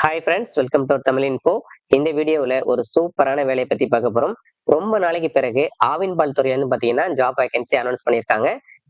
Hi friends, welcome to Tamil info. இந்த வீடியோவில் ஒரு சூப்பரான வேலையை பற்றி பார்க்க போகிறோம். ரொம்ப நாளைக்கு பிறகு ஆவின் பால் துறையிலேருந்து பார்த்தீங்கன்னா ஜாப் வேகன்சி அனௌன்ஸ் பண்ணியிருக்காங்க.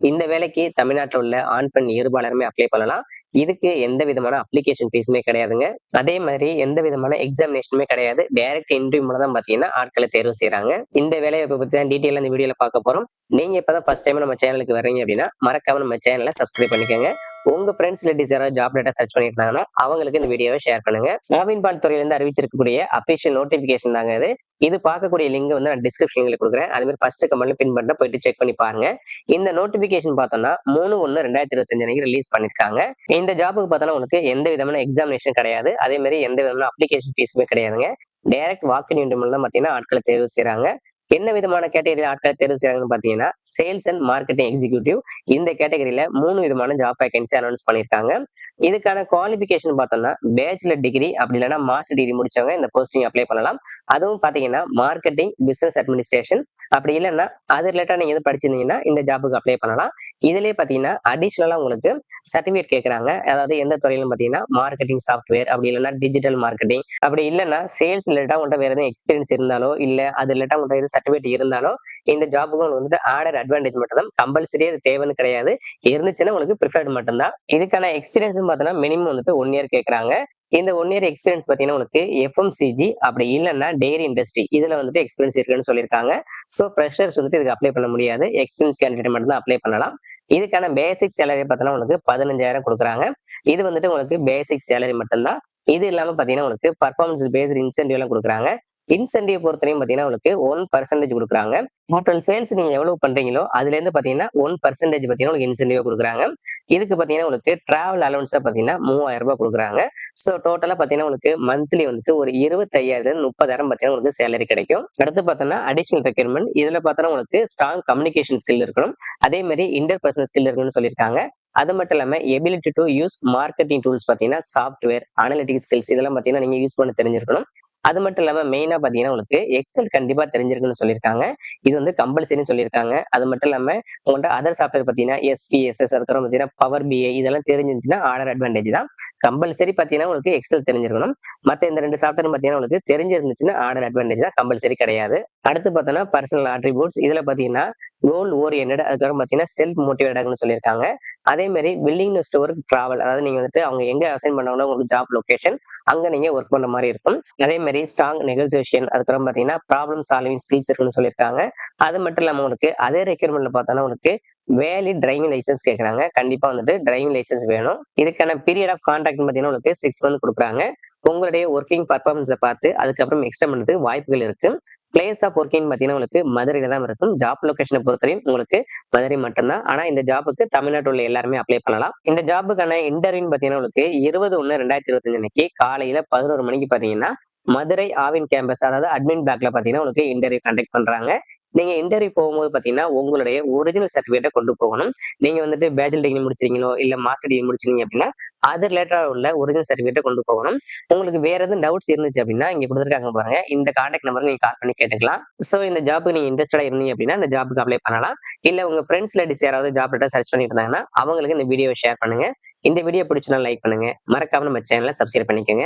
இந்த வேலைக்கு தமிழ்நாட்டில் உள்ள ஆண் பெண் இருபாலருமே அப்ளை பண்ணலாம். இதுக்கு எந்த விதமான அப்ளிகேஷன் ஃபீஸுமே கிடையாதுங்க. அதே மாதிரி எந்த விதமான எக்ஸாமினேஷனுமே கிடையாது. டைரக்ட் இன்டர்வியூ மூலம் தான் பார்த்தீங்கன்னா ஆட்களை தேர்வு செய்கிறாங்க. இந்த வேலையை பற்றி தான் டீட்டெயிலாக இந்த வீடியோவில் பார்க்க போகிறோம். நீங்க இப்பதான் ஃபர்ஸ்ட் டைம் நம்ம சேனலுக்கு வர்றீங்க அப்படின்னா மறக்காம நம்ம சேனலை சப்ஸ்கிரைப் பண்ணிக்கோங்க. உங்க ஃப்ரெண்ட்ஸ் ரிலேட்டிவ்ஸ் யாராவது ஜாப் டேட்டா சர்ச் பண்ணிருந்தாங்கன்னா அவங்களுக்கு இந்த வீடியோவை ஷேர் பண்ணுங்க. ஆவின் பால் துறையில இருந்து அறிவிச்சிருக்கக்கூடிய அபிஷியல் நோட்டிபிகேஷன் தாங்க இது. இது பார்க்கக்கூடிய லிங்க் வந்து நான் டிஸ்கிரிப்ஷன்ல கொடுக்குறேன். அது மாதிரி ஃபர்ஸ்ட் கமெண்ட்ல பின் பண்ண போயிட்டு செக் பண்ணி பாருங்க. இந்த நோட்டிபிகேஷன் பார்த்தோம்னா 3/1/2025 அன்னைக்கு ரிலீஸ் பண்ணிருக்காங்க. இந்த ஜாபுக்கு பார்த்தோம்னா உங்களுக்கு எந்த விதமான எக்ஸாமினேஷன் கிடையாது. அதே மாதிரி எந்த விதமான அப்ளிகேஷன் ஃபீஸுமே கிடையாதுங்க. டைரக்ட் வாக்கின் இன்டர்வியூல தான் பார்த்தீங்கன்னா ஆட்களை தேர்வு செய்யறாங்க. என்ன விதமான கேட்டகரி ஆட்களை தேர்வு செய்யறாங்கன்னு பாத்தீங்கன்னா சேல்ஸ் அண்ட் மார்க்கெட்டிங் எக்ஸிக்யூட்டிவ். இந்த கேட்டகரியில 3 விதமான ஜாப் வேகன்சி அனௌன்ஸ் பண்ணிருக்காங்க. இதுக்கான குவாலிபிகேஷன் பார்த்தோம்னா பேச்சுலர் டிகிரி அப்படி இல்லைன்னா மாஸ்டர் டிகிரி முடிச்சவங்க இந்த போஸ்டிங் அப்ளை பண்ணலாம். அதுவும் பாத்தீங்கன்னா மார்க்கெட்டிங், பிசினஸ் அட்மினிஸ்ட்ரேஷன் அப்படி இல்லைன்னா அது ரிலேட்டா நீங்க எது படிச்சிருந்தீங்கன்னா இந்த ஜாபுக்கு அப்ளை பண்ணலாம். இதுலயே பாத்தீங்கன்னா அடிஷனலா உங்களுக்கு சர்டிபிகேட் கேட்கறாங்க. அதாவது எந்த துறையிலும் பாத்தீங்கன்னா மார்க்கெட்டிங் சாஃப்ட்வேர் அப்படி இல்லைன்னா டிஜிட்டல் மார்க்கெட்டிங் அப்படி இல்லைன்னா சேல்ஸ் ரிலேட்டா உங்கள்கிட்ட வேற எதுவும் எக்ஸ்பீரியன்ஸ் இருந்தாலோ இல்ல அது ரிலேட்டா உங்கள்கிட்ட எது சர்டிபிகேட் இருந்தாலும் இந்த ஜாபுக்கு வந்துட்டு ஆடட் அட்வான்டேஜ் மட்டும் தான். கம்பல்சரி அது தேவைன்னு கிடையாது. இருந்துச்சுன்னா உங்களுக்கு ப்ரிஃபர்ட் மட்டும்தான். இதுக்கான எக்ஸ்பீரியன்ஸ் பார்த்தோன்னா மினிமம் வந்துட்டு 1 இயர் கேட்கறாங்க. இந்த 1 இயர் எக்ஸ்பீரியன்ஸ் பார்த்தீங்கன்னா உங்களுக்கு எஃப்எம்சிஜி அப்படி இல்லைன்னா டெய்ரி இண்டஸ்ட்ரி இதுல வந்துட்டு எக்ஸ்பீரியன்ஸ் இருக்குன்னு சொல்லியிருக்காங்க. ஸோ ஃப்ரெஷர்ஸ் வந்துட்டு இதுக்கு அப்ளை பண்ண முடியாது. எக்ஸ்பீரியன்ஸ் கேண்டிடேட் மட்டும் தான் அப்ளை பண்ணலாம். இதுக்கான பேசிக் சேலரி பார்த்தோன்னா உங்களுக்கு 15,000 கொடுக்குறாங்க. இது வந்துட்டு உங்களுக்கு பேசிக் சேலரி மட்டும்தான். இது இல்லாம பாத்தீங்கன்னா உங்களுக்கு பர்ஃபார்மன்ஸ் பேஸ்ட் இன்சென்டிவ் எல்லாம் கொடுக்குறாங்க. இன்சென்டிவ் பொறுத்தவரையும் பாத்தீங்கன்னா உங்களுக்கு 1% கொடுக்குறாங்க. டோட்டல் சேல்ஸ் நீங்க எவ்வளவு பண்றீங்களோ அதுல இருந்து பாத்தீங்கன்னா 1% பாத்தீங்கன்னா உங்களுக்கு இன்சென்டிவ் கொடுக்குறாங்க. இதுக்கு பாத்தீங்கன்னா உங்களுக்கு டிராவல் அலவன்ஸா பாத்தீங்கன்னா 3,000 ரூபாய் கொடுக்குறாங்க. ஸோ டோட்டலா பாத்தீங்கன்னா உங்களுக்கு மந்த்லி வந்துட்டு ஒரு 25,000 30,000 பாத்தீங்கன்னா உங்களுக்கு சேலரி கிடைக்கும். அடுத்து பார்த்தோம்னா அடிஷனல் ரெக்யர்மெண்ட் இதுல பார்த்தோன்னா உங்களுக்கு ஸ்ட்ராங் கம்யூனிகேஷன் ஸ்கில் இருக்கணும். அதே மாதிரி இன்டர்பர்சனல் ஸ்கில் இருக்கணும்னு சொல்லியிருக்காங்க. அது மட்டும் இல்லாம ability to use marketing tools பாத்தீங்கன்னா சாஃப்ட்வேர் அனலிட்டிக் ஸ்கில்ஸ் இதெல்லாம் பாத்தீங்கன்னா நீங்க யூஸ் பண்ண தெரிஞ்சிருக்கணும். அது மட்டும் இல்லாம மெயினா பாத்தீங்கன்னா உங்களுக்கு எக்ஸல் கண்டிப்பா தெரிஞ்சிருக்குன்னு சொல்லியிருக்காங்க. இது வந்து கம்பல்சரின்னு சொல்லியிருக்காங்க. அது மட்டும் இல்லாம உங்கள்கிட்ட அதர் சாஃப்ட்வேர் பாத்தீங்கன்னா எஸ்பிஎஸ்எஸ் அதுக்கப்புறம் பாத்தீங்கன்னா பவர் பிஐ இதெல்லாம் தெரிஞ்சிருந்துச்சுன்னா ஆடர் அட்வான்டேஜ் தான். கம்பல்சரி பாத்தீங்கன்னா உங்களுக்கு எக்ஸல் தெரிஞ்சிருக்கணும். மத்த இந்த 2 சாஃப்ட்வேர் பாத்தீங்கன்னா உங்களுக்கு தெரிஞ்சிருந்துச்சுன்னா ஆடர் அட்வான்டேஜ் தான், கம்பல்சரி கிடையாது. அடுத்து பார்த்தோம்னா பர்சனல் அட்ரிபியூட்ஸ் இதுல பாத்தீங்கன்னா கோல் ஓரியன்டட் அதுக்கப்புறம் பாத்தீங்கன்னா செல்ஃப் மோட்டிவேட்டட்னு சொல்லியிருக்காங்க. அதே மாதிரி வில்லிங்னஸ் டு ஒர்க் டிராவல் அதாவது நீங்க வந்துட்டு அவங்க எங்க அசைன் பண்ணாங்கன்னா உங்களுக்கு ஜாப் லொகேஷன் அங்க நீங்க ஒர்க் பண்ண மாதிரி இருக்கும். அதே மாதிரி ஸ்ட்ராங் நெகோசியேஷன் அதுக்கப்புறம் பாத்தீங்கன்னா ப்ராப்ளம் சால்விங் ஸ்கில்ஸ் இருக்குன்னு சொல்லியிருக்காங்க. அது மட்டும் இல்லாம உங்களுக்கு அதே ரெக்யர்மெண்ட்ல பார்த்தோன்னா உங்களுக்கு வேலிட் டிரைவிங் லைசன்ஸ் கேட்கறாங்க. கண்டிப்பா வந்துட்டு டிரைவிங் லைசன்ஸ் வேணும். இதுக்கான பீரியட் ஆஃப் கான்ட்ராக்ட் பாத்தீங்கன்னா உங்களுக்கு 6 மந்த் கொடுக்குறாங்க. உங்களுடைய ஒர்க்கிங் பர்ஃபார்மன்ஸை பார்த்து அதுக்கப்புறம் எக்ஸ்டெண்ட் பண்ணுறதுக்கு வாய்ப்புகள் இருக்கு. பிளேஸ் ஆஃப் ஒர்க்கிங் பாத்தீங்கன்னா உங்களுக்கு மதுரையில தான் இருக்கும். ஜாப் லொகேஷனை பொறுத்தவரையும் உங்களுக்கு மதுரை மட்டும்தான். ஆனா இந்த ஜாபுக்கு தமிழ்நாட்டில் உள்ள எல்லாருமே அப்ளை பண்ணலாம். இந்த ஜாபுக்கான இன்டர்வியூ பாத்தீங்கன்னா உங்களுக்கு 20/1/2025 அன்னைக்கு காலையில 11 மணிக்கு பாத்தீங்கன்னா மதுரை ஆவின் கேம்பஸ் அதாவது அட்மின் பிளாக்ல பாத்தீங்கன்னா உங்களுக்கு இன்டர்வியூ கண்டக்ட் பண்றாங்க. நீங்க இன்டர்வியூ போகும்போது பாத்தீங்கன்னா உங்களுடைய ஒரிஜினல் சர்டிபிகேட்டை கொண்டு போகணும். நீங்க வந்துட்டு பேச்சுலர் டிகிரி முடிச்சீங்களோ இல்ல மாஸ்டர் டிகிரி முடிச்சீங்க அப்படின்னா அது ரிலேட்டடா உள்ள ஒரிஜினல் சர்டிபிகேட்டை கொண்டு போகணும். உங்களுக்கு வேற எதுவும் டவுட்ஸ் இருந்துச்சு அப்படின்னா இங்க கொடுத்துருக்காங்க பாருங்க, இந்த கான்டாக்ட் நம்பருக்கு நீங்க கால் பண்ணி கேட்டுக்கலாம். சோ இந்த ஜாப்புக்கு நீங்க இன்ட்ரெஸ்டடா இருந்தீங்க அப்படின்னா இந்த ஜாப்புக்கு அப்ளை பண்ணலாம். இல்ல உங்க ஃப்ரெண்ட்ஸ் ரிலேட்டிவ்ஸ் யாராவது ஜாப் டேட்டா சர்ச் பண்ணிட்டு இருந்தாங்கன்னா அவங்களுக்கு இந்த வீடியோவை ஷேர் பண்ணுங்க. இந்த வீடியோ பிடிச்சனா லைக் பண்ணுங்க. மறக்காம நம்ம சேனலை சப்ஸ்கிரைப் பண்ணிக்கோங்க.